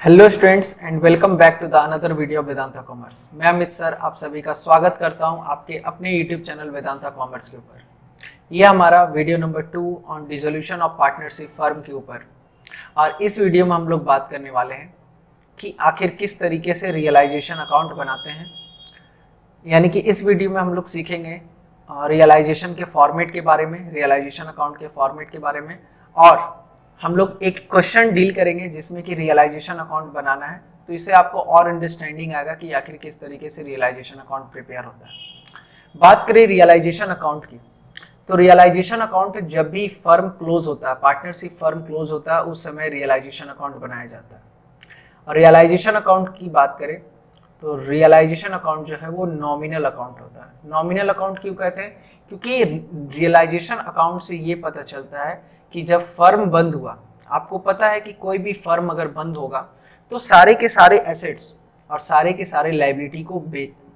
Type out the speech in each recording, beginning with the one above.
Hello students and welcome back to the another video Vedanta commerce. मैं Amit sir आप सभी का स्वागत करता हूं आपके अपने यूट्यूब चैनल वेदांता कॉमर्स के ऊपर। यह हमारा video number 2 on dissolution of partnership firm के ऊपर। और इस वीडियो में हम लोग बात करने वाले हैं कि आखिर किस तरीके से रियलाइजेशन अकाउंट बनाते हैं। यानी कि इस वीडियो में हम लोग सीखेंगे रियलाइजेशन के फॉर्मेट के बारे में, रियलाइजेशन अकाउंट के फॉर्मेट के बारे में, और हम लोग एक क्वेश्चन डील करेंगे जिसमें कि रियलाइजेशन अकाउंट बनाना है। तो इससे आपको और अंडरस्टैंडिंग आएगा कि आखिर किस तरीके से रियलाइजेशन अकाउंट प्रिपेयर होता है। बात करें रियलाइजेशन अकाउंट की, तो रियलाइजेशन अकाउंट जब भी फर्म क्लोज होता है, पार्टनरशिप फर्म क्लोज होता है, उस समय रियलाइजेशन अकाउंट बनाया जाता है। और रियलाइजेशन अकाउंट की बात करें तो रियलाइजेशन अकाउंट जो है वो नॉमिनल अकाउंट होता है। नॉमिनल अकाउंट क्यों कहते हैं? क्योंकि रियलाइजेशन अकाउंट से ये पता चलता है कि जब फर्म बंद हुआ, आपको पता है कि कोई भी फर्म अगर बंद होगा तो सारे के सारे एसेट्स और सारे के सारे लायबिलिटी को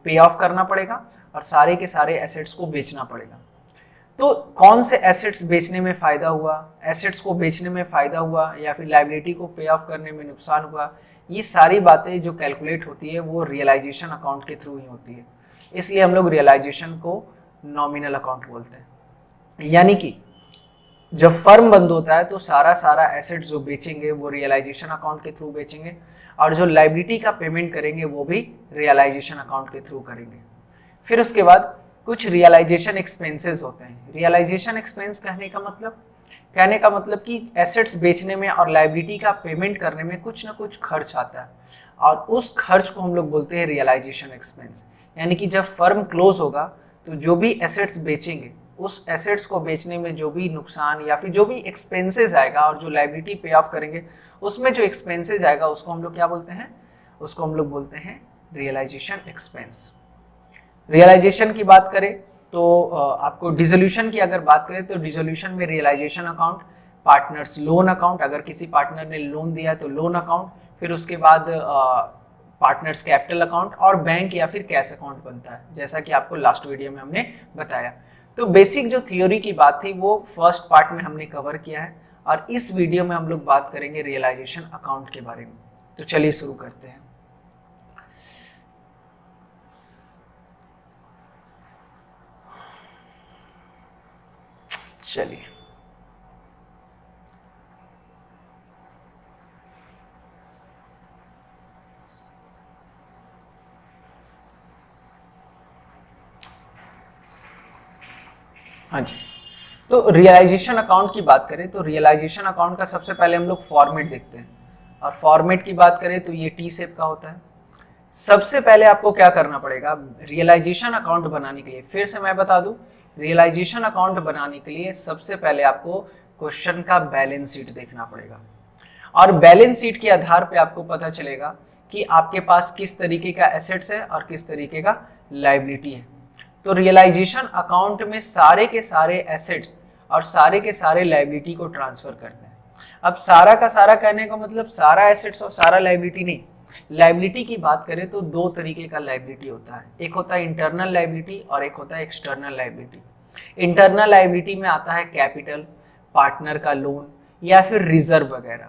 पे ऑफ करना पड़ेगा और सारे के सारे एसेट्स को बेचना पड़ेगा। तो कौन से एसेट्स बेचने में फायदा हुआ, एसेट्स को बेचने में फायदा हुआ या फिर लायबिलिटी को पे ऑफ करने में नुकसान हुआ, ये सारी बातें जो कैलकुलेट होती है वो रियलाइजेशन अकाउंट के थ्रू ही होती है। इसलिए हम लोग रियलाइजेशन को नॉमिनल अकाउंट बोलते हैं। यानी कि जब फर्म बंद होता है तो सारा एसेट्स जो बेचेंगे वो रियलाइजेशन अकाउंट के थ्रू बेचेंगे, और जो लायबिलिटी का पेमेंट करेंगे वो भी रियलाइजेशन अकाउंट के थ्रू करेंगे। फिर उसके बाद कुछ रियलाइजेशन एक्सपेंसेस होते हैं। रियलाइजेशन एक्सपेंस कहने का मतलब कि एसेट्स बेचने में और लायबिलिटी का पेमेंट करने में कुछ ना कुछ खर्च आता है, और उस खर्च को हम लोग बोलते हैं रियलाइजेशन एक्सपेंस। यानी कि जब फर्म क्लोज होगा तो जो भी एसेट्स बेचेंगे, उस एसेट्स को बेचने में जो भी नुकसान या फिर जो भी एक्सपेंसेस आएगा और जो लायबिलिटी पे ऑफ करेंगे उसमें जो एक्सपेंसेस आएगा उसको हम लोग क्या बोलते हैं? उसको हम लोग बोलते हैं रियलाइजेशन एक्सपेंस। रियलाइजेशन की बात करें तो आपको डिसोल्यूशन की अगर बात करें तो डिसोल्यूशन में realisation account, partners loan account, अगर किसी पार्टनर ने लोन दिया है तो लोन अकाउंट, फिर उसके बाद पार्टनर्स कैपिटल अकाउंट और बैंक या फिर कैश अकाउंट बनता है, जैसा कि आपको लास्ट वीडियो में हमने बताया। तो बेसिक जो थ्योरी की बात थी वो फर्स्ट पार्ट में हमने कवर किया है, और इस वीडियो में हम लोग बात करेंगे रियलाइजेशन अकाउंट के बारे में। तो चलिए शुरू करते हैं। चलिए हाँ जी, तो रियलाइजेशन अकाउंट की बात करें तो रियलाइजेशन अकाउंट का सबसे पहले हम लोग फॉर्मेट देखते हैं। और फॉर्मेट की बात करें तो ये टी शेप का होता है। सबसे पहले आपको क्या करना पड़ेगा रियलाइजेशन अकाउंट बनाने के लिए? फिर से मैं बता दूं, रियलाइजेशन अकाउंट बनाने के लिए सबसे पहले आपको क्वेश्चन का बैलेंस शीट देखना पड़ेगा, और बैलेंस शीट के आधार पे आपको पता चलेगा कि आपके पास किस तरीके का एसेट्स है और किस तरीके का लायबिलिटी है। तो रियलाइजेशन अकाउंट में सारे के सारे एसेट्स और सारे के सारे लायबिलिटी को ट्रांसफर करते हैं। अब सारा का सारा कहने का मतलब सारा एसेट्स और सारा लायबिलिटी नहीं। लायबिलिटी की बात करें तो दो तरीके का लायबिलिटी होता है, एक होता है इंटरनल लायबिलिटी और एक होता है एक्सटर्नल लायबिलिटी। इंटरनल लायबिलिटी में आता है कैपिटल, पार्टनर का लोन या फिर रिजर्व वगैरह।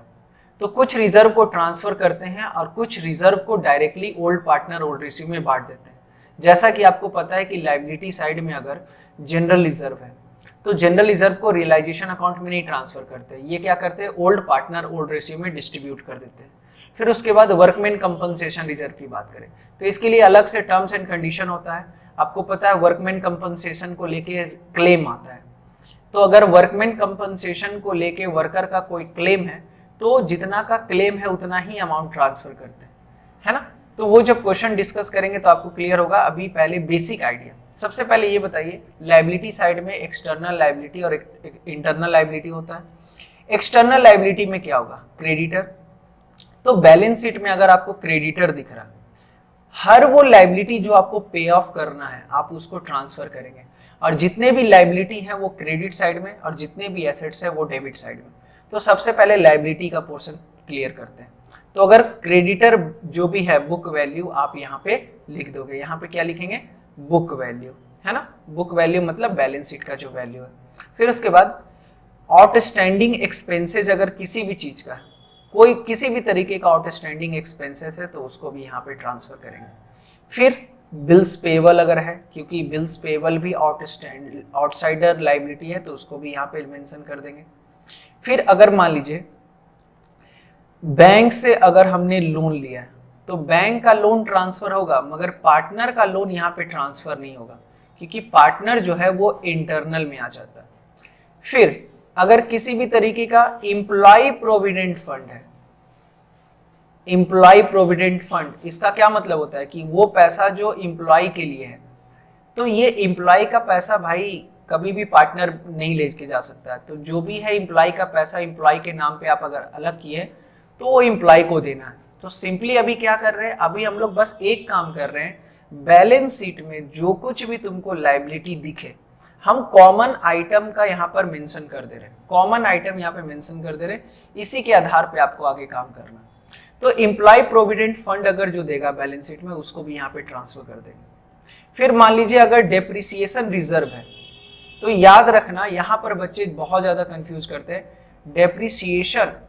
तो कुछ रिजर्व को ट्रांसफर करते हैं और कुछ रिजर्व को directly old partner old ratio में बांट देते हैं। जैसा कि आपको पता है कि लायबिलिटी साइड में अगर जनरल रिजर्व है तो जनरल रिजर्व को रियलाइजेशन अकाउंट में नहीं ट्रांसफर करते, ये क्या करते हैं ओल्ड पार्टनर ओल्ड रेशियो में डिस्ट्रीब्यूट कर देते हैं। फिर उसके बाद वर्कमैन कंपनसेशन रिजर्व की बात करें तो इसके लिए अलग से टर्म्स एंड कंडीशन होता है। आपको पता है वर्कमैन कंपनसेशन को लेके क्लेम आता है, तो अगर वर्कमैन कंपनसेशन को लेके वर्कर का कोई क्लेम है तो जितना का क्लेम है उतना ही अमाउंट ट्रांसफर करते हैं, है ना। तो वो जब क्वेश्चन डिस्कस करेंगे तो आपको क्लियर होगा। अभी पहले बेसिक आइडिया, सबसे पहले ये बताइए लायबिलिटी साइड में एक्सटर्नल लायबिलिटी और इंटरनल लायबिलिटी होता है। एक्सटर्नल लायबिलिटी में क्या होगा? क्रेडिटर। तो बैलेंस शीट में अगर आपको क्रेडिटर दिख रहा है, हर वो लायबिलिटी जो आपको पे ऑफ करना है आप उसको ट्रांसफर करेंगे, और जितने भी लायबिलिटी है वो क्रेडिट साइड में और जितने भी एसेट्स है वो डेबिट साइड में। तो सबसे पहले लायबिलिटी का पोर्शन क्लियर करते हैं। तो अगर क्रेडिटर जो भी है बुक वैल्यू आप यहाँ पे लिख दोगे, यहाँ पे क्या लिखेंगे? बुक वैल्यू, है ना। बुक वैल्यू मतलब बैलेंस शीट का जो वैल्यू है। फिर उसके बाद आउटस्टैंडिंग एक्सपेंसेस अगर किसी भी चीज का है कोई किसी भी तरीके का आउटस्टैंडिंग एक्सपेंसेस है तो उसको भी यहाँ पे ट्रांसफर करेंगे। फिर बिल्स पेबल अगर है, क्योंकि बिल्स पेबल भी आउटसाइडर लाइबिलिटी है तो उसको भी यहाँ पे मेंशन कर देंगे। फिर अगर मान लीजिए बैंक से अगर हमने लोन लिया है तो बैंक का लोन ट्रांसफर होगा, मगर पार्टनर का लोन यहाँ पे ट्रांसफर नहीं होगा, क्योंकि पार्टनर जो है वो इंटरनल में आ जाता है। फिर अगर किसी भी तरीके का एम्प्लॉय प्रोविडेंट फंड है, एम्प्लॉय प्रोविडेंट फंड, इसका क्या मतलब होता है कि वो पैसा जो एम्प्लॉय के लिए है, तो ये एम्प्लॉय का पैसा भाई कभी भी पार्टनर नहीं ले के जा सकता है। तो जो भी है एम्प्लॉय का पैसा एम्प्लॉय के नाम पे आप अगर अलग किए तो वो एम्प्लॉय को देना है। तो सिंपली अभी क्या कर रहे हैं, अभी हम लोग बस एक काम कर रहे हैं, बैलेंस शीट में जो कुछ भी तुमको लायबिलिटी दिखे हम कॉमन आइटम का यहाँ पर मेंशन कर दे रहे हैं, कॉमन आइटम यहाँ पे मेंशन कर दे रहे हैं, इसी के आधार पे आपको आगे काम करना। तो एम्प्लॉय प्रोविडेंट फंड अगर जो देगा बैलेंस शीट में उसको भी यहाँ पे ट्रांसफर कर देंगे। फिर मान लीजिए अगर डेप्रिसिएशन रिजर्व है, तो याद रखना यहाँ पर बच्चे बहुत ज्यादा कंफ्यूज करते हैं, डेप्रिसिएशन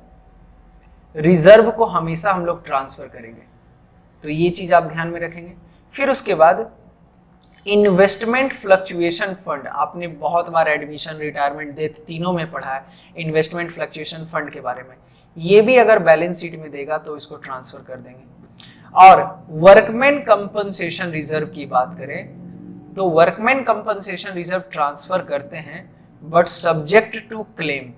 रिजर्व को हमेशा हम लोग ट्रांसफर करेंगे, तो ये चीज आप ध्यान में रखेंगे। फिर उसके बाद इन्वेस्टमेंट फ्लक्चुएशन फंड, आपने बहुत बार एडमिशन, रिटायरमेंट, डेथ तीनों में पढ़ा है इन्वेस्टमेंट फ्लक्चुएशन फंड के बारे में। ये भी अगर बैलेंस शीट में देगा तो इसको ट्रांसफर कर देंगे। और वर्कमैन कंपनसेशन रिजर्व की बात करें तो वर्कमैन कंपनसेशन रिजर्व ट्रांसफर करते हैं, but subject to claim.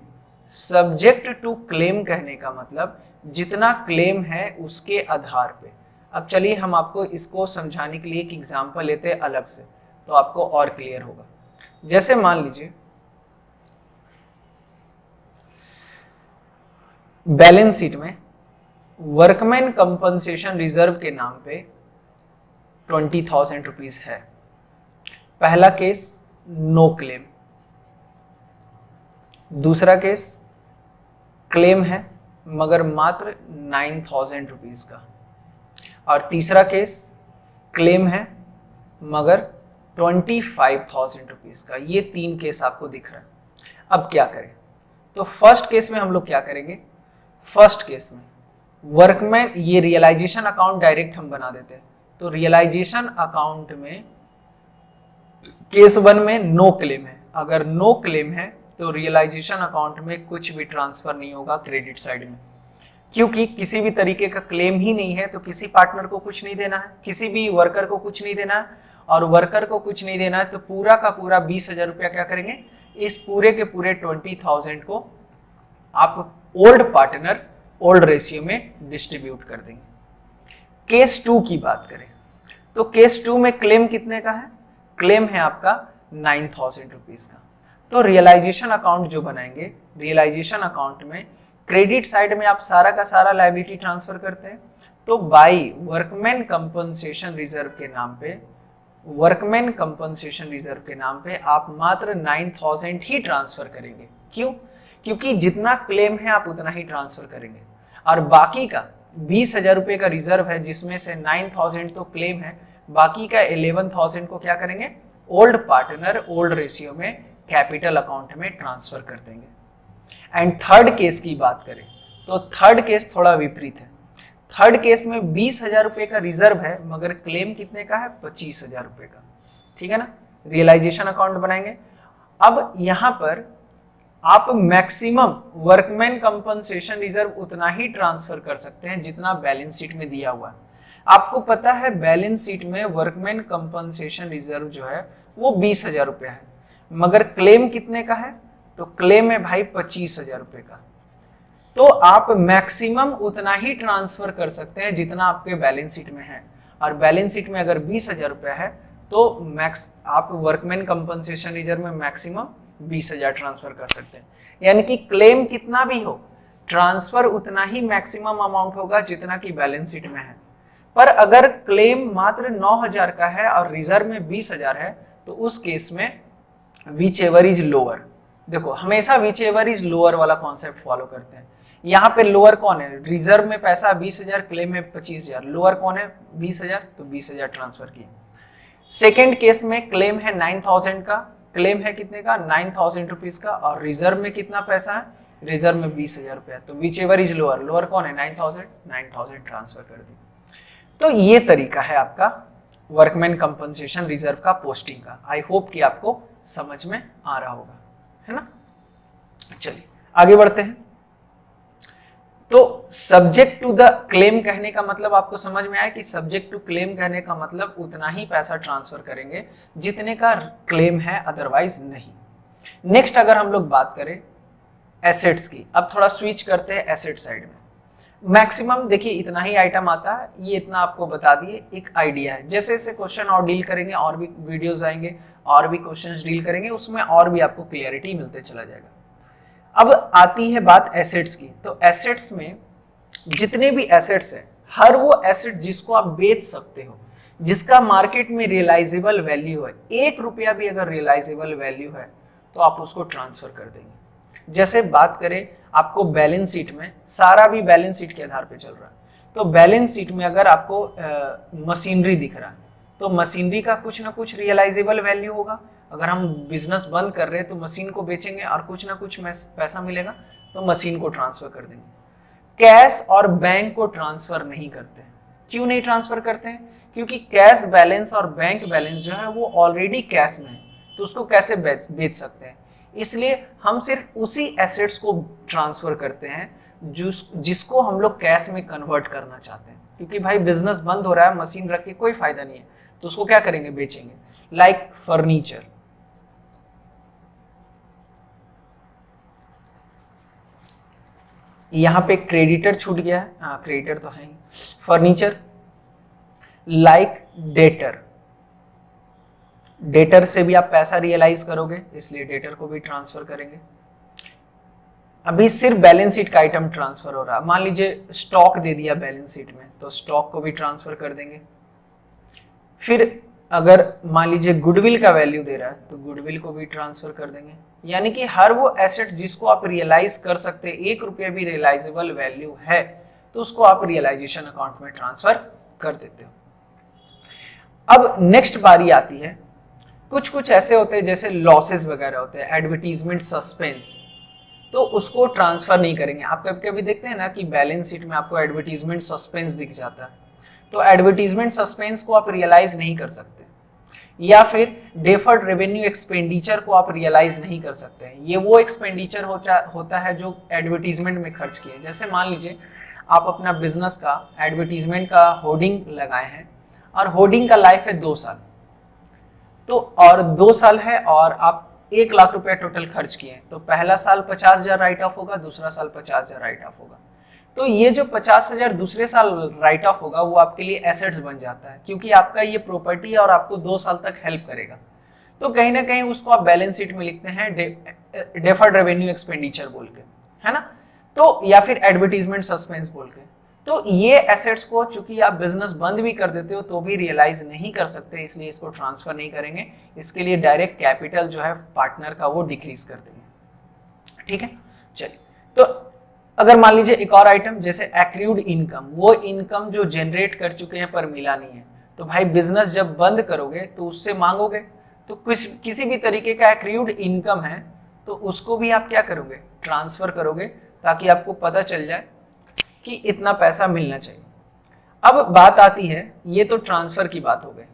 Subject to claim कहने का मतलब जितना क्लेम है उसके आधार पे। अब चलिए हम आपको इसको समझाने के लिए एक एग्जांपल लेते हैं अलग से, तो आपको और क्लियर होगा। जैसे मान लीजिए बैलेंस शीट में वर्कमैन कंपनसेशन रिजर्व के नाम पे 20,000 रुपीज है। पहला केस नो क्लेम, दूसरा केस क्लेम है मगर मात्र 9,000 रुपीज का, और तीसरा केस क्लेम है मगर 25,000 रुपीज का। ये तीन केस आपको दिख रहा है। अब क्या करें, तो फर्स्ट केस में हम लोग क्या करेंगे, फर्स्ट केस में वर्कमैन, ये रियलाइजेशन अकाउंट डायरेक्ट हम बना देते हैं, तो रियलाइजेशन अकाउंट में केस 1 में नो क्लेम है। अगर नो क्लेम है तो रियलाइजेशन अकाउंट में कुछ भी ट्रांसफर नहीं होगा क्रेडिट साइड में, क्योंकि किसी भी तरीके का क्लेम ही नहीं है, तो किसी पार्टनर को कुछ नहीं देना है, किसी भी वर्कर को कुछ नहीं देना है, और वर्कर को कुछ नहीं देना है तो पूरा का पूरा 20,000 रुपया क्या करेंगे, इस पूरे के पूरे 20,000 को आप ओल्ड पार्टनर ओल्ड रेशियो में डिस्ट्रीब्यूट कर देंगे। केस 2 की बात करें तो केस 2 में क्लेम कितने का है, क्लेम है आपका 9,000 रुपीज का। तो रियलाइजेशन अकाउंट जो बनाएंगे, रियलाइजेशन अकाउंट में क्रेडिट साइड में आप सारा का सारा लायबिलिटी ट्रांसफर करते हैं, तो बाई वर्कमैन कंपनसेशन रिजर्व के नाम पे, वर्कमैन कंपनसेशन रिजर्व के नाम पे आप मात्र 9,000 ही ट्रांसफर करेंगे। क्यों, क्योंकि जितना क्लेम है आप उतना ही ट्रांसफर करेंगे, और बाकी का 20,000 रुपये का रिजर्व है जिसमें से 9,000 तो क्लेम है, बाकी का 11,000 को क्या करेंगे, ओल्ड पार्टनर ओल्ड रेशियो में कैपिटल अकाउंट में ट्रांसफर कर देंगे। एंड थर्ड केस की बात करें तो थर्ड केस थोड़ा विपरीत है। थर्ड केस में 20,000 रुपये का रिजर्व है मगर क्लेम कितने का है, 25,000 रुपये का, ठीक है ना। रियलाइजेशन अकाउंट बनाएंगे। अब यहां पर आप मैक्सिमम वर्कमैन कंपनसेशन रिजर्व उतना ही ट्रांसफर कर सकते हैं जितना बैलेंस शीट में दिया हुआ है। आपको पता है बैलेंस शीट में वर्कमैन कंपनसेशन रिजर्व जो है वो 20,000 रुपया है, मगर क्लेम कितने का है, तो क्लेम है भाई 25,000 रुपये का। तो आप मैक्सिमम उतना ही ट्रांसफर कर सकते हैं जितना आपके बैलेंस शीट में है, और बैलेंस शीट में अगर 20,000 रुपया है तो मैक्स आप वर्कमैन कंपनसेशन रिजर्व में मैक्सिमम 20,000 ट्रांसफर कर सकते हैं। यानी कि क्लेम कितना भी हो, ट्रांसफर उतना ही मैक्सिमम अमाउंट होगा जितना कि बैलेंस शीट में है। पर अगर क्लेम मात्र 9,000 का है और रिजर्व में 20,000 है तो उस केस में विच एवर इज लोअर, देखो हमेशा विच एवर इज लोअर वाला कॉन्सेप्ट फॉलो करते हैं। यहाँ पे लोअर कौन है, रिजर्व में पैसा 20,000, क्लेम में 25,000, लोअर कौन है 20,000, तो 20,000 ट्रांसफर किए। सेकेंड केस में क्लेम है 9,000 का, क्लेम है कितने का 9,000 रुपीज का, और रिजर्व में कितना पैसा है, रिजर्व में 20,000 रुपया। तो which ever is lower, lower कौन है 9,000 ट्रांसफर कर दी। तो ये तरीका है आपका वर्कमैन कंपनसेशन रिजर्व का पोस्टिंग का। आई होप कि आपको समझ में आ रहा होगा, है ना। चलिए आगे बढ़ते हैं। तो सब्जेक्ट टू द क्लेम कहने का मतलब आपको समझ में आया कि सब्जेक्ट टू क्लेम कहने का मतलब उतना ही पैसा ट्रांसफर करेंगे जितने का क्लेम है, अदरवाइज नहीं। नेक्स्ट अगर हम लोग बात करें एसेट्स की, अब थोड़ा स्विच करते हैं एसेट साइड में। मैक्सिमम देखिए इतना ही आइटम आता है, ये इतना आपको बता दिए, एक आइडिया है। जैसे जैसे क्वेश्चन और डील करेंगे, और भी वीडियोस आएंगे, और भी क्वेश्चंस डील करेंगे, उसमें और भी आपको क्लियरिटी मिलते चला जाएगा। अब आती है बात एसेट्स की। तो एसेट्स में जितने भी एसेट्स हैं, हर वो एसेट जिसको आप बेच सकते हो, जिसका मार्केट में रियलाइजेबल वैल्यू है, 1 रुपया भी अगर रियलाइजेबल वैल्यू है तो आप उसको ट्रांसफर कर देंगे। जैसे बात करें आपको बैलेंस शीट में, सारा भी बैलेंस शीट के आधार पे चल रहा है, तो बैलेंस शीट में अगर आपको मशीनरी दिख रहा है तो मशीनरी का कुछ ना कुछ रियलाइजेबल वैल्यू होगा। अगर हम बिजनेस बंद कर रहे हैं तो मशीन को बेचेंगे और कुछ ना कुछ पैसा मिलेगा, तो मशीन को ट्रांसफर कर देंगे। कैश और बैंक को ट्रांसफर नहीं करते हैं। क्यों नहीं ट्रांसफर करते हैं? क्योंकि कैश बैलेंस और बैंक बैलेंस जो है वो ऑलरेडी कैश में है, तो उसको कैसे बेच सकते हैं। इसलिए हम सिर्फ उसी एसेट्स को ट्रांसफर करते हैं जिसको हम लोग कैश में कन्वर्ट करना चाहते हैं। क्योंकि भाई बिजनेस बंद हो रहा है, मशीन रख के कोई फायदा नहीं है, तो उसको क्या करेंगे, बेचेंगे। लाइक फर्नीचर, यहां पे क्रेडिटर छूट गया है, हाँ क्रेडिटर तो है ही। फर्नीचर, लाइक डेटर, डेटर से भी आप पैसा रियलाइज करोगे, इसलिए डेटर को भी ट्रांसफर करेंगे। अभी सिर्फ बैलेंस शीट का आइटम ट्रांसफर हो रहा है, मान लीजिए स्टॉक दे दिया बैलेंस शीट में, तो स्टॉक को भी ट्रांसफर कर देंगे। फिर अगर मान लीजिए गुडविल का वैल्यू दे रहा है तो गुडविल को भी ट्रांसफर कर देंगे। यानी कि हर वो एसेट्स जिसको आप रियलाइज कर सकते हैं, 1 रुपया भी रियलाइजेबल वैल्यू है, तो उसको आप रियलाइजेशन अकाउंट में ट्रांसफर कर देते हो। अब नेक्स्ट बारी आती है, कुछ कुछ ऐसे होते हैं जैसे लॉसेस वगैरह होते हैं, एडवर्टीजमेंट सस्पेंस, तो उसको ट्रांसफर नहीं करेंगे। आप कभी कभी देखते हैं ना कि बैलेंस शीट में आपको एडवर्टीजमेंट सस्पेंस दिख जाता है, तो एडवर्टीजमेंट सस्पेंस को आप रियलाइज नहीं कर सकते। या फिर डेफर्ड रेवेन्यू एक्सपेंडिचर को आप रियलाइज नहीं कर सकते हैं। ये वो एक्सपेंडिचर होता है जो एडवर्टीजमेंट में खर्च किए। जैसे मान लीजिए आप अपना बिजनेस का एडवर्टीजमेंट का होर्डिंग लगाए हैं, और होर्डिंग का लाइफ है 2 साल, तो और 2 साल है और आप 1 लाख रुपया टोटल खर्च किए, तो पहला साल 50,000 राइट ऑफ होगा, दूसरा साल 50,000 राइट ऑफ होगा। तो ये जो 50,000 दूसरे साल राइट ऑफ होगा वो आपके लिए एसेट्स बन जाता है, क्योंकि आपका ये प्रॉपर्टी और आपको 2 साल तक हेल्प करेगा। तो कहीं ना कहीं उसको आप बैलेंस शीट में लिखते हैं डेफर्ड रेवेन्यू एक्सपेंडिचर बोल के, है ना, तो या फिर एडवर्टीजमेंट सस्पेंस बोल के। तो ये एसेट्स को चूंकि आप बिजनेस बंद भी कर देते हो तो भी रियलाइज नहीं कर सकते, इसलिए इसको ट्रांसफर नहीं करेंगे। इसके लिए डायरेक्ट कैपिटल जो है पार्टनर का वो डिक्रीज कर देंगे। ठीक है, चलिए। तो अगर मान लीजिए एक और आइटम जैसे एक्रूड इनकम, वो इनकम जो जनरेट कर चुके हैं पर मिला नहीं है, तो भाई बिजनेस जब बंद करोगे तो उससे मांगोगे, तो किसी भी तरीके का एक्रूड इनकम है तो उसको भी आप क्या करोगे, ट्रांसफर करोगे, ताकि आपको पता चल जाए कि इतना पैसा मिलना चाहिए। अब बात आती है, ये तो ट्रांसफर की बात हो गई,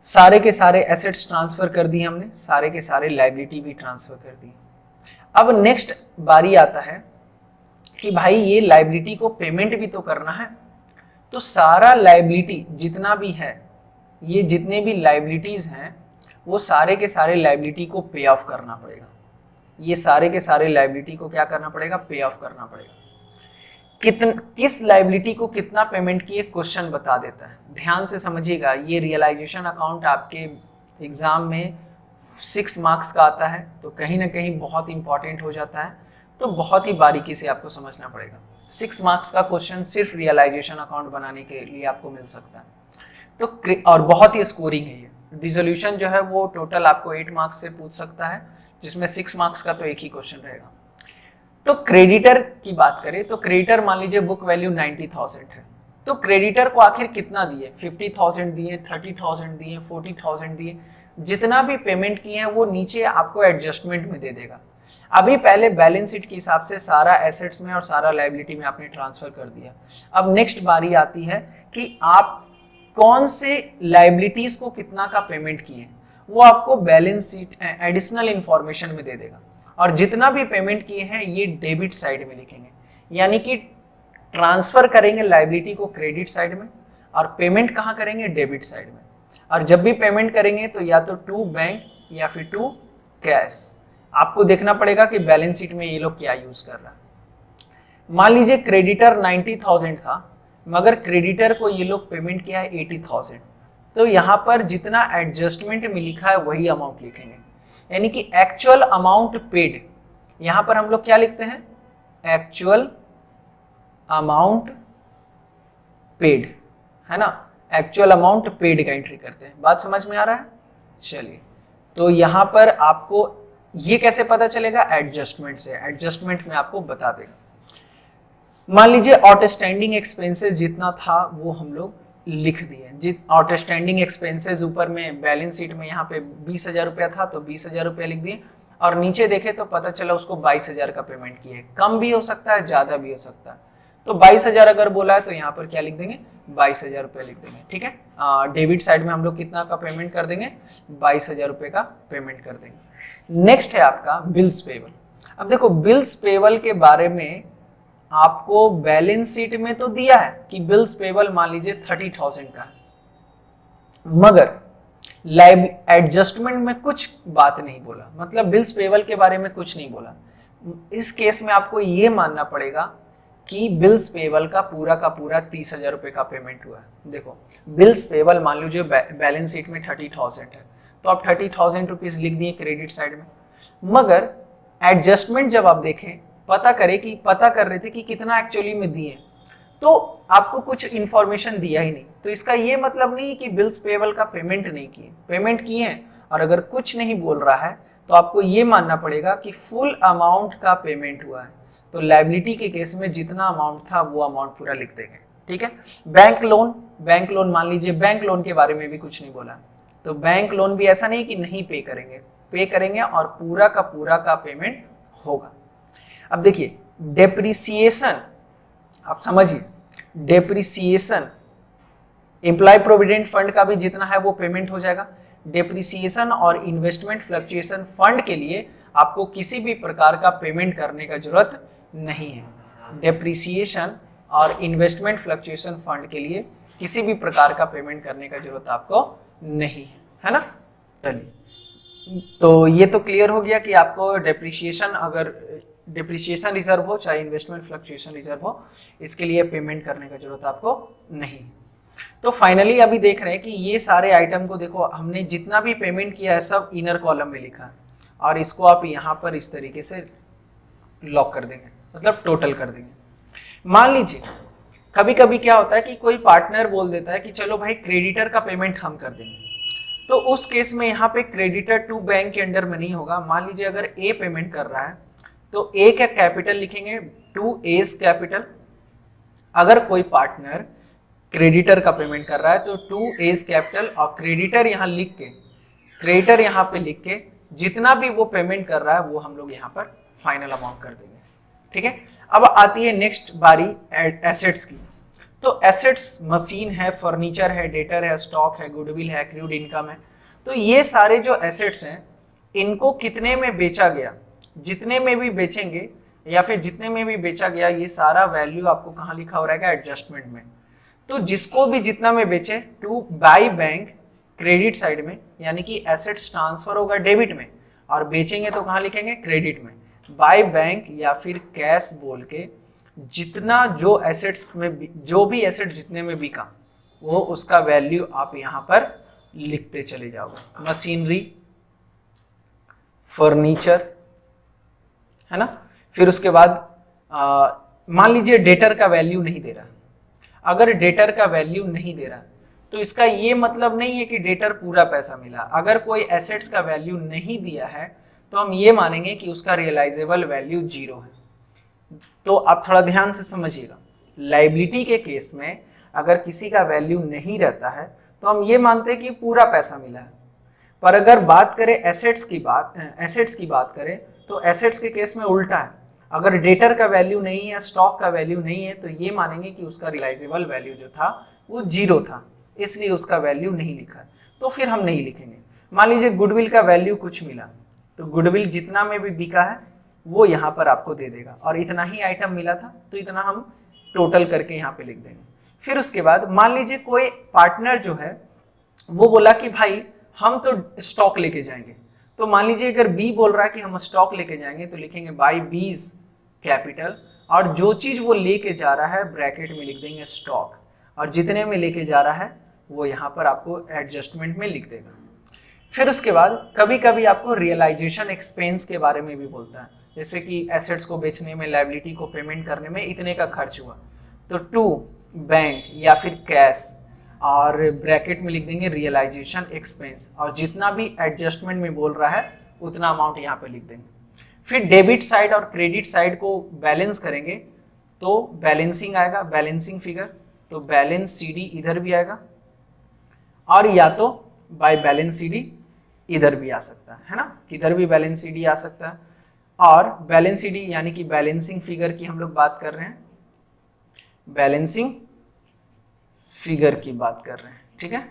सारे के सारे एसेट्स ट्रांसफर कर दिए हमने, सारे के सारे लायबिलिटी भी ट्रांसफर कर दी। अब नेक्स्ट बारी आता है कि भाई ये लायबिलिटी को पेमेंट भी तो करना है, तो सारा लायबिलिटी जितना भी है, ये जितने भी लायबिलिटीज हैं वो सारे के सारे लायबिलिटी को पे ऑफ करना पड़ेगा। ये सारे के सारे लायबिलिटी को क्या करना पड़ेगा, पे ऑफ करना पड़ेगा। किस लायबिलिटी को कितना पेमेंट किए क्वेश्चन बता देता है, ध्यान से समझिएगा। ये रियलाइजेशन अकाउंट आपके एग्जाम में 6 मार्क्स का आता है, तो कहीं ना कहीं बहुत इंपॉर्टेंट हो जाता है, तो बहुत ही बारीकी से आपको समझना पड़ेगा। 6 मार्क्स का क्वेश्चन सिर्फ रियलाइजेशन अकाउंट बनाने के लिए आपको मिल सकता है, तो और बहुत ही स्कोरिंग है ये। डिसोल्यूशन जो है वो टोटल आपको 8 मार्क्स से पूछ सकता है, जिसमें 6 मार्क्स का तो एक ही क्वेश्चन रहेगा। तो क्रेडिटर की बात करें तो क्रेडिटर मान लीजिए बुक वैल्यू 90,000 है, तो क्रेडिटर को आखिर कितना दिए, 50,000 दिए, 30,000 दिए, 40,000 दिए, जितना भी पेमेंट किए हैं वो नीचे आपको एडजस्टमेंट में दे देगा। अभी पहले बैलेंस शीट के हिसाब से सारा एसेट्स में और सारा लायबिलिटी में आपने ट्रांसफर कर दिया। अब नेक्स्ट बारी आती है कि आप कौन से लायबिलिटीज को कितना का पेमेंट किए, वो आपको बैलेंस शीट एडिशनल इंफॉर्मेशन में दे देगा। और जितना भी पेमेंट किए हैं ये डेबिट साइड में लिखेंगे, यानी कि ट्रांसफर करेंगे लायबिलिटी को क्रेडिट साइड में और पेमेंट कहाँ करेंगे, डेबिट साइड में। और जब भी पेमेंट करेंगे तो या तो टू बैंक या फिर टू कैश। आपको देखना पड़ेगा कि बैलेंस शीट में ये लोग क्या यूज कर रहा है। मान लीजिए क्रेडिटर 90,000 था, मगर क्रेडिटर को ये लोग पेमेंट किया है 80,000, तो यहाँ पर जितना एडजस्टमेंट में लिखा है वही अमाउंट लिखेंगे, यानी कि एक्चुअल अमाउंट पेड। यहाँ पर हम लोग क्या लिखते हैं, एक्चुअल अमाउंट पेड, है ना, एक्चुअल अमाउंट पेड का एंट्री करते हैं। बात समझ में आ रहा है? चलिए, तो यहाँ पर आपको ये कैसे पता चलेगा, एडजस्टमेंट से। एडजस्टमेंट में आपको बता देगा। मान लीजिए आउटस्टैंडिंग एक्सपेंसेस जितना था वो हम लोग लिख दिए। आउटस्टैंडिंग एक्सपेंसेस ऊपर में बैलेंस शीट में यहाँ पे 20,000 रुपया था तो 20,000 रुपया लिख दिए, और नीचे देखे तो पता चला उसको 22,000 का पेमेंट किए। कम भी हो सकता है, ज्यादा भी हो सकता है, तो 22,000 अगर बोला है तो यहाँ पर क्या लिख देंगे, 22,000 रुपया लिख देंगे। ठीक है, डेबिट साइड में हम लोग कितना का पेमेंट कर देंगे, 22,000 रुपये का पेमेंट कर देंगे। नेक्स्ट है आपका बिल्स पेबल। अब देखो बिल्स पेबल के बारे में आपको बैलेंस शीट में तो दिया है कि बिल्स पेबल मान लीजिए 30,000 का है, मगर एडजस्टमेंट में कुछ बात नहीं बोला, मतलब बिल्स पेबल के बारे में कुछ नहीं बोला। इस केस में आपको ये मानना पड़ेगा कि बिल्स पेबल का पूरा 30,000 रुपये का पेमेंट हुआ है। देखो बिल्स पेबल मान लीजिए बैलेंस शीट में 30,000 है, तो आप 30,000 रुपीज लिख दिए क्रेडिट साइड में, मगर एडजस्टमेंट जब आप देखें पता कर रहे थे कि कितना एक्चुअली में दिए, तो आपको कुछ इंफॉर्मेशन दिया ही नहीं। तो इसका ये मतलब नहीं कि बिल्स पेबल का पेमेंट नहीं किए, पेमेंट किए हैं, और अगर कुछ नहीं बोल रहा है तो आपको ये मानना पड़ेगा कि फुल अमाउंट का पेमेंट हुआ है। तो लायबिलिटी के केस में जितना अमाउंट था वो अमाउंट पूरा लिख देंगे। ठीक है, बैंक लोन मान लीजिए बैंक लोन के बारे में भी कुछ नहीं बोला, तो बैंक लोन भी ऐसा नहीं कि नहीं पे करेंगे और पूरा का पेमेंट होगा। अब देखिए डेप्रिसिएशन, आप समझिए, डेप्रिसिएशन एम्प्लॉय प्रोविडेंट फंड का भी जितना है वो पेमेंट हो जाएगा। डेप्रिसिएशन और इन्वेस्टमेंट फ्लक्चुएशन फंड के लिए आपको किसी भी प्रकार का पेमेंट करने का जरूरत नहीं है। डेप्रिसिएशन और इन्वेस्टमेंट फ्लक्चुएशन फंड के लिए किसी भी प्रकार का पेमेंट करने का जरूरत आपको नहीं है ना। चलिए, तो ये तो क्लियर हो गया कि आपको डेप्रिसिएशन, अगर डेप्रिसिएशन रिजर्व हो चाहे इन्वेस्टमेंट फ्लक्चुएशन रिजर्व हो, इसके लिए पेमेंट करने का जरूरत आपको नहीं। तो फाइनली अभी देख रहे हैं कि ये सारे आइटम को देखो, हमने जितना भी पेमेंट किया है सब इनर कॉलम में लिखा है, और इसको आप यहाँ पर इस तरीके से लॉक कर देंगे, मतलब टोटल कर देंगे। मान लीजिए कभी कभी क्या होता है कि कोई पार्टनर बोल देता है कि चलो भाई क्रेडिटर का पेमेंट हम कर देंगे, तो उस केस में यहाँ पे क्रेडिटर टू बैंक के अंडर में नहीं होगा। मान लीजिए अगर ए पेमेंट कर रहा है तो ए का कैपिटल लिखेंगे, टू एज कैपिटल। अगर कोई पार्टनर क्रेडिटर का पेमेंट कर रहा है तो टू एज कैपिटल, और क्रेडिटर यहाँ लिख के, क्रेडिटर यहाँ पे लिख के जितना भी वो पेमेंट कर रहा है वो हम लोग यहाँ पर फाइनल अमाउंट कर देंगे। ठीक है, अब आती है नेक्स्ट बारी एसेट्स की। तो एसेट्स मशीन है, फर्नीचर है, डेटर है, स्टॉक है, गुडविल है, एक्रूड इनकम है। तो ये सारे जो एसेट्स हैं इनको कितने में बेचा गया, जितने में भी बेचेंगे या फिर जितने में भी बेचा गया, ये सारा वैल्यू आपको कहाँ लिखा हो रहेगा, एडजस्टमेंट में। तो जिसको भी जितना में बेचे, to by bank credit side में, यानी कि एसेट्स ट्रांसफर होगा डेबिट में और बेचेंगे तो कहाँ लिखेंगे, क्रेडिट में। बाय बैंक या फिर कैश बोल के जितना जो एसेट्स में, जो भी एसेट जितने में बिका वो उसका वैल्यू आप यहाँ पर लिखते चले जाओगे। मशीनरी, फर्नीचर, है ना। फिर उसके बाद मान लीजिए डेटर का वैल्यू नहीं दे रहा। अगर डेटर का वैल्यू नहीं दे रहा तो इसका ये मतलब नहीं है कि डेटर पूरा पैसा मिला। अगर कोई एसेट्स का वैल्यू नहीं दिया है तो हम ये मानेंगे कि उसका रियलाइजेबल वैल्यू 0 है। तो आप थोड़ा ध्यान से समझिएगा, लायबिलिटी के केस में अगर किसी का वैल्यू नहीं रहता है तो हम ये मानते हैं कि पूरा पैसा मिला है। पर अगर बात करें एसेट्स की बात करें तो एसेट्स के केस में उल्टा है। अगर डेटर का वैल्यू नहीं है, स्टॉक का वैल्यू नहीं है, तो ये मानेंगे कि उसका रियलाइजेबल वैल्यू जो था वो 0 था, इसलिए उसका वैल्यू नहीं लिखा है, तो फिर हम नहीं लिखेंगे। मान लीजिए गुडविल का वैल्यू कुछ मिला, तो गुडविल जितना में भी बिका है वो यहाँ पर आपको दे देगा, और इतना ही आइटम मिला था तो इतना हम टोटल करके यहाँ पे लिख देंगे। फिर उसके बाद मान लीजिए कोई पार्टनर जो है वो बोला कि भाई हम तो स्टॉक लेके जाएंगे, तो मान लीजिए अगर बी बोल रहा है कि हम स्टॉक लेके जाएंगे तो लिखेंगे बाय बीज कैपिटल, और जो चीज वो लेके जा रहा है ब्रैकेट में लिख देंगे स्टॉक, और जितने में लेके जा रहा है वो यहाँ पर आपको एडजस्टमेंट में लिख देगा। फिर उसके बाद कभी कभी आपको रियलाइजेशन एक्सपेंस के बारे में भी बोलता है, जैसे कि एसेट्स को बेचने में, लायबिलिटी को पेमेंट करने में इतने का खर्च हुआ, तो टू बैंक या फिर कैश, और ब्रैकेट में लिख देंगे रियलाइजेशन एक्सपेंस, और जितना भी एडजस्टमेंट में बोल रहा है उतना अमाउंट यहाँ पे लिख देंगे। फिर डेबिट साइड और क्रेडिट साइड को बैलेंस करेंगे तो बैलेंसिंग आएगा, बैलेंसिंग फिगर, तो बैलेंस सीडी इधर भी आएगा, और या तो बाय बैलेंस सीडी इधर भी आ सकता है ना, किधर भी बैलेंस सीडी आ सकता है। और बैलेंस सीडी यानी कि बैलेंसिंग फिगर की हम लोग बात कर रहे हैं, बैलेंसिंग फिगर की बात कर रहे हैं, ठीक है।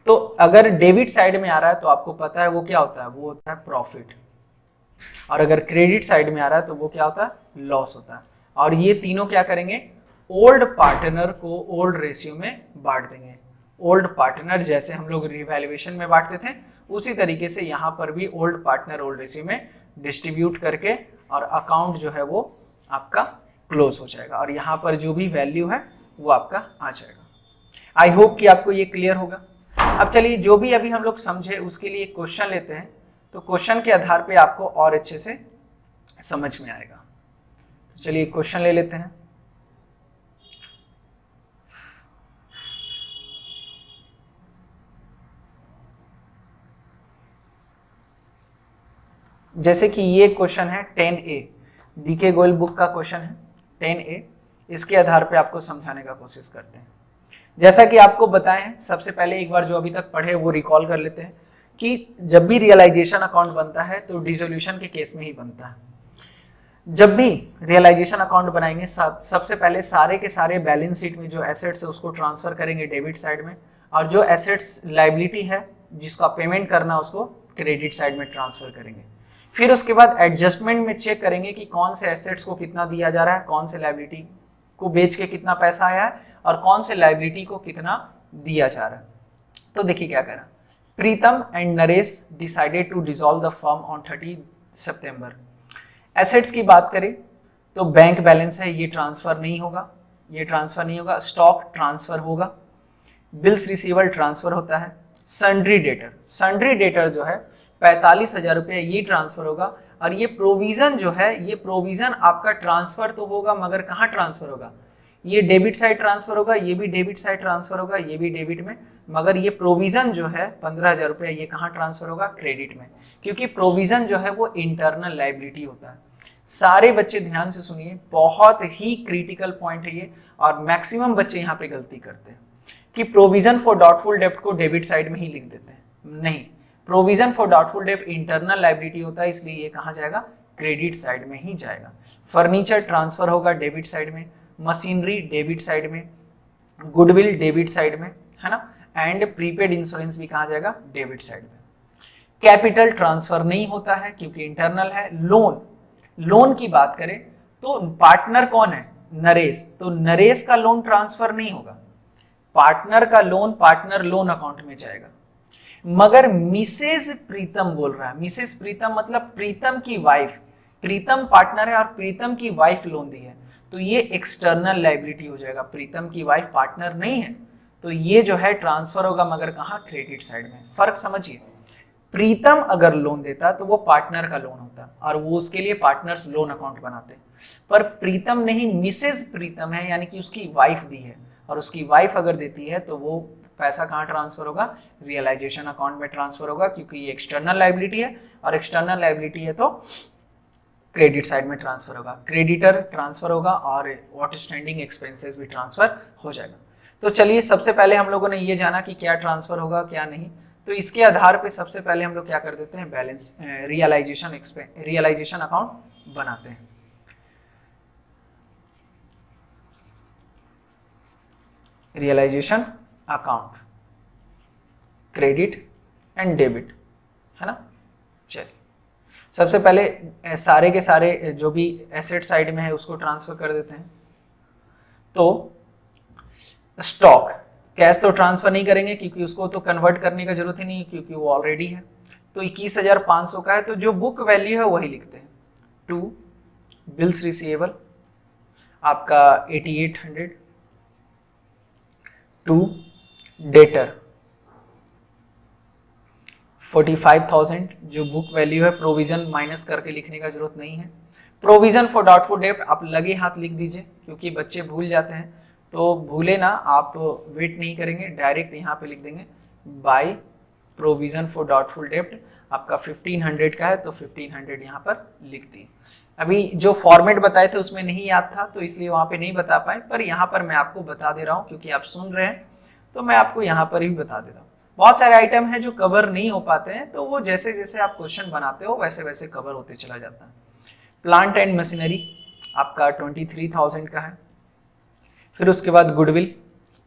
तो अगर डेबिट साइड में आ रहा है तो आपको पता है वो क्या होता है, वो होता है प्रॉफिट, और अगर क्रेडिट साइड में आ रहा है तो वो क्या होता है, लॉस होता है। और ये तीनों क्या करेंगे, ओल्ड पार्टनर को ओल्ड रेशियो में बांट देंगे। ओल्ड पार्टनर जैसे हम लोग रिवैल्यूएशन में बांटते थे, उसी तरीके से यहाँ पर भी ओल्ड पार्टनर ओल्ड रेशियो में डिस्ट्रीब्यूट करके, और अकाउंट जो है वो आपका क्लोज हो जाएगा, और यहाँ पर जो भी वैल्यू है वो आपका आ जाएगा। आई होप कि आपको ये क्लियर होगा। अब चलिए जो भी अभी हम लोग समझे उसके लिए क्वेश्चन लेते हैं, तो क्वेश्चन के आधार पे आपको और अच्छे से समझ में आएगा। तो चलिए क्वेश्चन ले लेते हैं। जैसे कि ये क्वेश्चन है 10A, डीके गोयल बुक का क्वेश्चन है 10A, इसके आधार पे आपको समझाने का कोशिश करते हैं। जैसा कि आपको बताए हैं, सबसे पहले एक बार जो अभी तक पढ़े वो रिकॉल कर लेते हैं कि जब भी रियलाइजेशन अकाउंट बनता है तो डिसोल्यूशन के केस में ही बनता है। जब भी रियलाइजेशन अकाउंट बनाएंगे सबसे पहले सारे के सारे बैलेंस शीट में जो एसेट्स है उसको ट्रांसफर करेंगे डेबिट साइड में, और जो एसेट्स लायबिलिटी है जिसका पेमेंट करना उसको क्रेडिट साइड में ट्रांसफर करेंगे। फिर उसके बाद एडजस्टमेंट में चेक करेंगे कि कौन से एसेट्स को कितना दिया जा रहा है, कौन से लायबिलिटी को बेच के कितना पैसा आया है, और कौन से लायबिलिटी को कितना दिया जा रहा है। तो देखिए क्या करा, Pritam and Naresh decided to dissolve the firm on 30 सितंबर। एसेट्स की बात करें तो बैंक बैलेंस है, ये ट्रांसफर नहीं होगा, ये ट्रांसफर नहीं होगा। स्टॉक ट्रांसफर होगा, बिल्स रिसीवेबल ट्रांसफर होता है। सन्ड्री डेटर जो है 45,000 रुपये, ये ट्रांसफर होगा। और ये प्रोविजन जो है, ये प्रोविजन आपका ट्रांसफर तो होगा, मगर कहाँ ट्रांसफर होगा, ये डेबिट साइड ट्रांसफर होगा, ये भी डेबिट साइड ट्रांसफर होगा, ये भी डेबिट में, मगर ये प्रोविजन जो है 15,000 रुपये, ये कहाँ ट्रांसफर होगा, क्रेडिट में, क्योंकि प्रोविजन जो है वो इंटरनल लायबिलिटी होता है। सारे बच्चे ध्यान से सुनिए, बहुत ही क्रिटिकल पॉइंट है ये, और मैक्सिमम बच्चे यहाँ पे गलती करते हैं कि प्रोविजन फॉर डाउटफुल डेब्ट को डेबिट साइड में ही लिख देते हैं। नहीं, प्रोविजन फॉर डाउटफुल डेब्ट इंटरनल लायबिलिटी होता है, इसलिए ये कहाँ जाएगा, क्रेडिट साइड में ही जाएगा। फर्नीचर ट्रांसफर होगा डेबिट साइड में, मशीनरी डेबिट साइड में, गुडविल डेबिट साइड में, है ना, एंड प्रीपेड इंश्योरेंस भी कहाँ जाएगा, डेबिट साइड में। कैपिटल ट्रांसफर नहीं होता है क्योंकि इंटरनल है। लोन की बात करें तो पार्टनर कौन है, नरेश, तो नरेश का लोन ट्रांसफर नहीं होगा, पार्टनर का लोन पार्टनर लोन अकाउंट में जाएगा। मगर मिसेज प्रीतम बोल रहा है, मिसेज प्रीतम मतलब प्रीतम की वाइफ, प्रीतम पार्टनर है और प्रीतम की वाइफ लोन दी है, तो ये एक्सटर्नल लायबिलिटी हो जाएगा। प्रीतम की वाइफ पार्टनर नहीं है, तो ये जो है ट्रांसफर होगा, मगर कहाँ, क्रेडिट साइड में। फर्क समझिए, प्रीतम अगर लोन देता तो वो पार्टनर का लोन होता और वो उसके लिए पार्टनर्स लोन अकाउंट बनाते, पर प्रीतम नहीं, मिसेज प्रीतम है, यानी कि उसकी वाइफ दी है, और उसकी वाइफ अगर देती है तो वो पैसा कहाँ ट्रांसफर होगा, रियलाइजेशन अकाउंट में ट्रांसफर होगा, क्योंकि ये एक्सटर्नल लायबिलिटी है, और एक्सटर्नल लायबिलिटी है तो क्रेडिट साइड में ट्रांसफर होगा, क्रेडिटर ट्रांसफर होगा और आउटस्टैंडिंग एक्सपेंसेस भी ट्रांसफर हो जाएगा। तो चलिए सबसे पहले हम लोगों ने ये जाना कि क्या ट्रांसफर होगा क्या नहीं, तो इसके आधार पे सबसे पहले हम लोग क्या कर देते हैं, बैलेंस रियलाइजेशन अकाउंट बनाते हैं। Realisation account, credit and debit, है ना। चलिए सबसे पहले सारे के सारे जो भी एसेट साइड में है उसको ट्रांसफर कर देते हैं। तो स्टॉक, कैश तो ट्रांसफर नहीं करेंगे क्योंकि उसको तो कन्वर्ट करने का जरूरत ही नहीं क्योंकि वो ऑलरेडी है। तो 21,500 का है, तो जो बुक वैल्यू है वही लिखते हैं। टू बिल्स रिसीवेबल आपका 8800, टू डेटर 45,000 जो बुक वैल्यू है, प्रोविजन माइनस करके लिखने का जरूरत नहीं है। प्रोविजन फॉर डाउटफुल डेब्ट आप लगे हाथ लिख दीजिए क्योंकि बच्चे भूल जाते हैं, तो भूले ना, आप वेट नहीं करेंगे, डायरेक्ट यहाँ पे लिख देंगे बाय प्रोविजन फॉर डाउटफुल डेब्ट। आपका 1500 का है तो 1500 यहाँ पर लिख दिए। अभी जो फॉर्मेट बताए थे उसमें नहीं याद था तो इसलिए वहाँ पे नहीं बता पाए, पर यहाँ पर मैं आपको बता दे रहा हूँ क्योंकि आप सुन रहे हैं तो मैं आपको यहाँ पर ही बता दे रहा हूँ। बहुत सारे आइटम हैं जो कवर नहीं हो पाते हैं, तो वो जैसे जैसे आप क्वेश्चन बनाते हो वैसे वैसे कवर होते चला जाता है। प्लांट एंड मशीनरी आपका 23,000 का है। फिर उसके बाद गुडविल,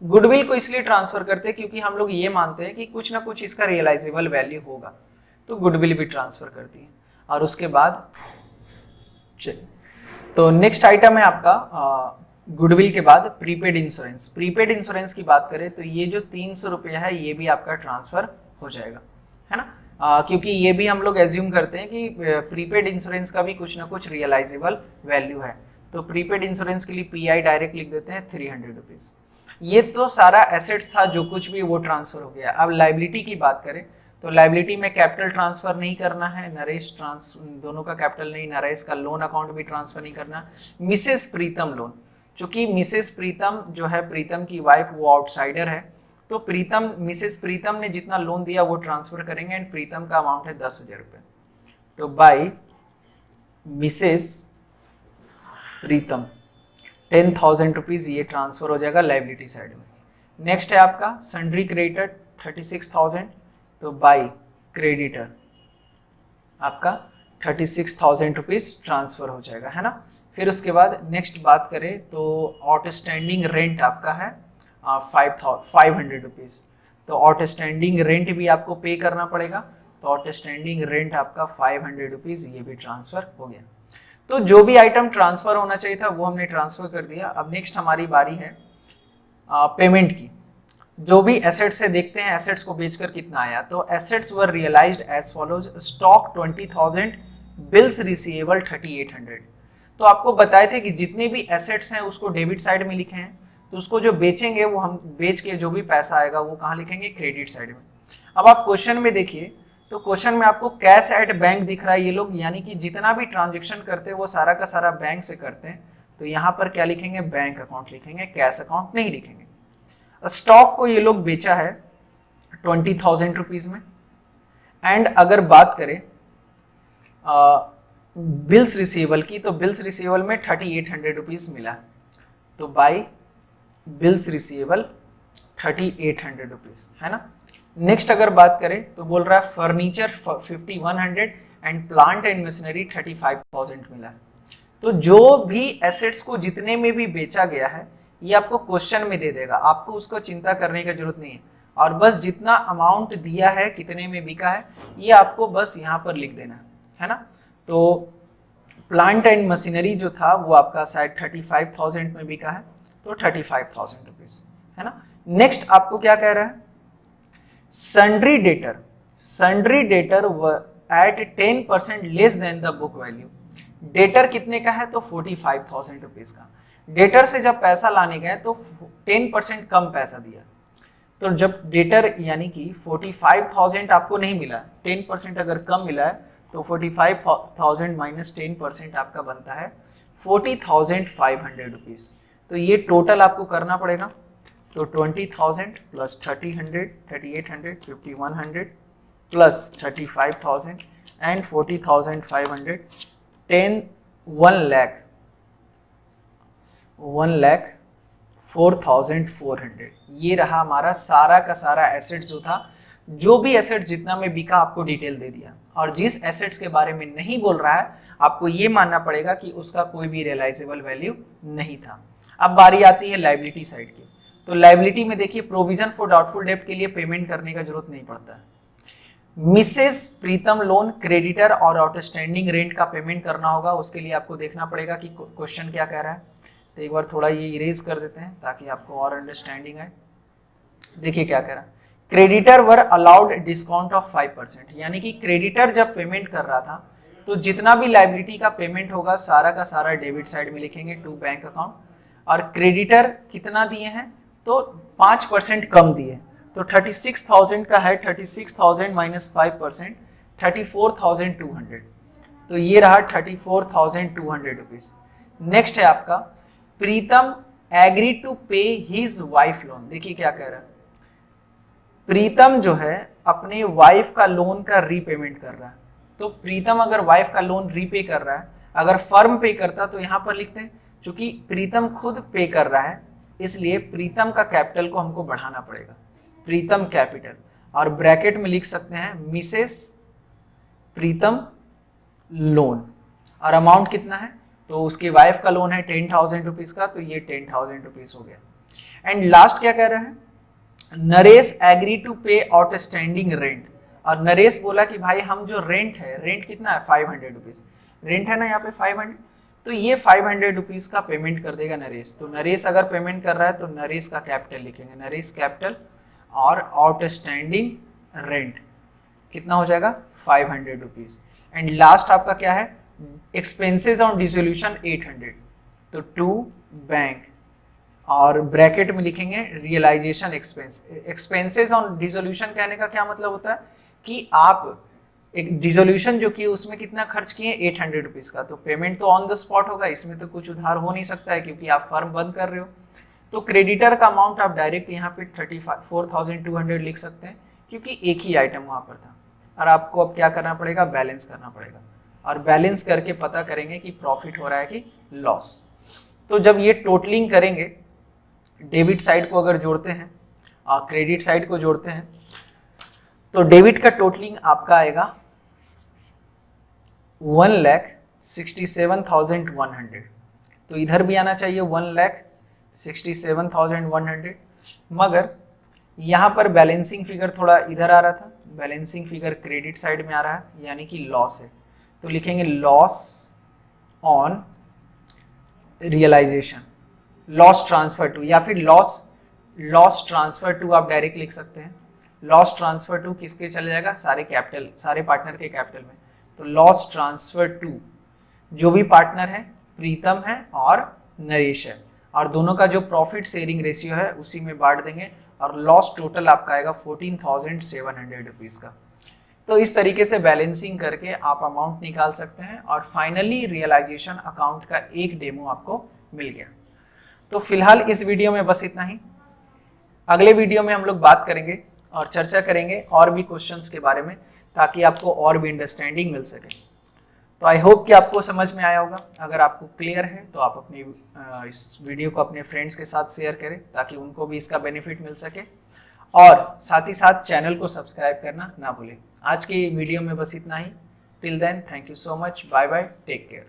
गुडविल को इसलिए ट्रांसफर करते हैं क्योंकि हम लोग ये मानते हैं कि कुछ ना कुछ इसका रियलाइजेबल वैल्यू होगा, तो गुडविल भी ट्रांसफर करती है। और उसके बाद चलिए, तो नेक्स्ट आइटम है आपका गुडविल के बाद प्रीपेड इंश्योरेंस। प्रीपेड इंश्योरेंस की बात करें तो ये जो 300 रुपया है ये भी आपका ट्रांसफर हो जाएगा, है ना। क्योंकि ये भी हम लोग एज्यूम करते हैं कि प्रीपेड इंश्योरेंस का भी कुछ ना कुछ रियलाइजेबल वैल्यू है, तो प्रीपेड इंश्योरेंस के लिए पीआई डायरेक्ट लिख देते हैं 300 रुपीज। ये तो सारा एसेट्स था, जो कुछ भी वो ट्रांसफर हो गया। अब लाइबिलिटी की बात करें तो लाइबिलिटी में कैपिटल ट्रांसफर नहीं करना है, नरेश दोनों का कैपिटल नहीं, नरेश का लोन अकाउंट भी ट्रांसफर नहीं करना। मिसेस प्रीतम लोन, चूंकि मिसेस प्रीतम जो है प्रीतम की वाइफ वो आउटसाइडर है, तो प्रीतम मिसेस प्रीतम ने जितना लोन दिया वो ट्रांसफर करेंगे एंड प्रीतम का अमाउंट है 10,000 रुपये, तो बाय मिसेस प्रीतम 10,000 रुपीज ये ट्रांसफर हो जाएगा लाइबिलिटी साइड में। नेक्स्ट है आपका सन्ड्री क्रेडिटर 36,000, तो बाय क्रेडिटर आपका 36,000 रुपीज ट्रांसफर हो जाएगा, है ना। फिर उसके बाद नेक्स्ट बात करें तो आउटस्टैंडिंग रेंट आपका है 500 रुपीज, तो आउटस्टैंडिंग रेंट भी आपको पे करना पड़ेगा, तो आउटस्टैंडिंग रेंट आपका 500 रुपीज ये भी ट्रांसफर हो गया। तो जो भी आइटम ट्रांसफर होना चाहिए था वो हमने ट्रांसफर कर दिया। अब नेक्स्ट हमारी बारी है पेमेंट की। जो भी एसेट्स है देखते हैं एसेट्स को बेचकर कितना आया, तो assets were realised as follows, stock 20,000, bills receivable 3,800। तो आपको बताए थे कि जितने भी एसेट्स हैं उसको डेबिट साइड में लिखे हैं, तो उसको जो बेचेंगे वो हम बेच के जो भी पैसा आएगा वो कहाँ लिखेंगे, क्रेडिट साइड में। अब आप क्वेश्चन में देखिए तो क्वेश्चन में आपको कैश एट बैंक दिख रहा है, ये लोग यानी कि जितना भी ट्रांजेक्शन करते हैं वो सारा का सारा बैंक से करते हैं, तो यहाँ पर क्या लिखेंगे, बैंक अकाउंट लिखेंगे, कैश अकाउंट नहीं लिखेंगे। स्टॉक को ये लोग बेचा है 20,000 रुपीज में, एंड अगर बात करें बिल्स रिसीवेबल की, तो बिल्स रिसीवेबल में 3,800 रुपीज मिला, तो बाय बिल्स रिसीवेबल 3,800 रुपीज, है ना। नेक्स्ट अगर बात करें तो बोल रहा है furniture 5,100 and plant and machinery 35,000 मिला। तो जो भी एसेट्स को जितने में भी बेचा गया है ये आपको क्वेश्चन में दे देगा, आपको उसको चिंता करने की जरूरत नहीं है, और बस जितना अमाउंट दिया है कितने में बिका है ये आपको बस यहाँ पर लिख देना है ना। तो प्लांट एंड मशीनरी जो था वो आपका शायद 35,000 में बिका है, तो 35,000 रुपीज, है ना। नेक्स्ट आपको क्या कह रहा है, sundry debtor, sundry debtor at 10% less than the book value. Debtor कितने का है, तो 45,000 रुपीज का। डेटर से जब पैसा लाने गए तो 10% कम पैसा दिया, तो जब डेटर यानी कि 45,000 आपको नहीं मिला, 10% अगर कम मिला है तो 45,000 माइनस 10% आपका बनता है 40,500 रुपीज। तो ये टोटल आपको करना पड़ेगा, तो 20,000 प्लस 3,000, 3,800, 5,100 प्लस 35,000 एंड 40,500, 1,04,400। ये रहा हमारा सारा का सारा एसेट जो था। जो भी एसेट जितना में बिका आपको डिटेल दे दिया, और जिस एसेट्स के बारे में नहीं बोल रहा है आपको ये मानना पड़ेगा कि उसका कोई भी रियलाइजेबल वैल्यू नहीं था। अब बारी आती है लाइबिलिटी साइड की। तो लाइबिलिटी में देखिए प्रोविजन फॉर डाउटफुल डेब्ट के लिए पेमेंट करने का जरूरत नहीं पड़ता है। मिसेस प्रीतम लोन क्रेडिटर और आउटस्टैंडिंग रेंट का पेमेंट करना होगा, उसके लिए आपको देखना पड़ेगा कि क्वेश्चन क्या कह रहा है। तो एक बार थोड़ा ये इरेज कर देते हैं ताकि आपको और अंडरस्टैंडिंग आए। देखिए क्या कह रहा है, creditor were allowed discount of 5%, यानी कि क्रेडिटर जब पेमेंट कर रहा था तो जितना भी लाइबिलिटी का पेमेंट होगा सारा का सारा डेबिट साइड में लिखेंगे टू बैंक अकाउंट, और क्रेडिटर कितना दिए हैं तो 5% कम दिए, तो 36,000 का है, 36,000 माइनस 5% 34,200, तो ये रहा 34,200 रुपीज। नेक्स्ट है आपका प्रीतम एग्री टू पे हिज वाइफ लोन। देखिए क्या कह रहा है, प्रीतम जो है अपने वाइफ का लोन का रीपेमेंट कर रहा है। तो प्रीतम अगर वाइफ का लोन रीपे कर रहा है, अगर फर्म पे करता तो यहां पर लिखते हैं, क्योंकि प्रीतम खुद पे कर रहा है इसलिए प्रीतम का कैपिटल को हमको बढ़ाना पड़ेगा, प्रीतम कैपिटल, और ब्रैकेट में लिख सकते हैं मिसेस प्रीतम लोन, और अमाउंट कितना है तो उसकी वाइफ का लोन है 10,000 रुपीज का, तो ये 10,000 रुपीज हो गया। एंड लास्ट क्या कह रहा है, नरेश एग्री टू पे आउटस्टैंडिंग रेंट, और नरेश बोला कि भाई हम जो रेंट है, रेंट कितना है 500 रुपीज, रेंट है ना यहाँ पे 500, तो ये 500 रुपीज का पेमेंट कर देगा नरेश। तो नरेश अगर पेमेंट कर रहा है तो नरेश का कैपिटल लिखेंगे, नरेश कैपिटल, और आउटस्टैंडिंग रेंट कितना हो जाएगा 500 रुपीज। एंड लास्ट आपका क्या है, एक्सपेंसेस ऑन डिसोल्यूशन 800, तो टू बैंक, और ब्रैकेट में लिखेंगे realisation expense. Expenses on dissolution कहने का क्या मतलब होता है कि आप एक डिसोल्यूशन जो किए उसमें कितना खर्च किए 800 रुपीज का, तो पेमेंट तो ऑन द स्पॉट होगा, इसमें तो कुछ उधार हो नहीं सकता है क्योंकि आप फर्म बंद कर रहे हो। तो क्रेडिटर का अमाउंट आप डायरेक्ट यहाँ पे 34,200 लिख सकते हैं क्योंकि एक ही आइटम वहां पर था। और आपको अब क्या करना पड़ेगा, बैलेंस करना पड़ेगा, और बैलेंस करके पता करेंगे कि प्रॉफिट हो रहा है कि लॉस। तो जब ये टोटलिंग करेंगे, डेबिट साइड को अगर जोड़ते हैं और क्रेडिट साइड को जोड़ते हैं, तो डेबिट का टोटलिंग आपका आएगा 1,67,100, तो इधर भी आना चाहिए 1,67,100, मगर यहाँ पर बैलेंसिंग फिगर थोड़ा इधर आ रहा था, बैलेंसिंग फिगर क्रेडिट साइड में आ रहा है, यानी कि लॉस है, तो लिखेंगे loss on realisation, loss transfer to, या फिर लॉस ट्रांसफर टू आप डायरेक्ट लिख सकते हैं। लॉस ट्रांसफर टू किसके चले जाएगा, सारे कैपिटल, सारे पार्टनर के कैपिटल में, तो लॉस ट्रांसफर टू जो भी पार्टनर है प्रीतम है और नरेश है, और दोनों का जो प्रॉफिट शेयरिंग रेशियो है उसी में बांट देंगे, और लॉस टोटल आपका आएगा 14,700 रुपीज का। तो इस तरीके से बैलेंसिंग करके आप अमाउंट निकाल सकते हैं, और फाइनली रियलाइजेशन अकाउंट का एक डेमो आपको मिल गया। तो फिलहाल इस वीडियो में बस इतना ही। अगले वीडियो में हम लोग बात करेंगे और चर्चा करेंगे और भी क्वेश्चंस के बारे में, ताकि आपको और भी अंडरस्टैंडिंग मिल सके। तो आई होप कि आपको समझ में आया होगा। अगर आपको क्लियर है तो आप अपनी इस वीडियो को अपने फ्रेंड्स के साथ शेयर करें ताकि उनको भी इसका बेनिफिट मिल सके, और साथ ही साथ चैनल को सब्सक्राइब करना ना भूलें। आज की वीडियो में बस इतना ही। Till then, thank you so much, bye bye, take care.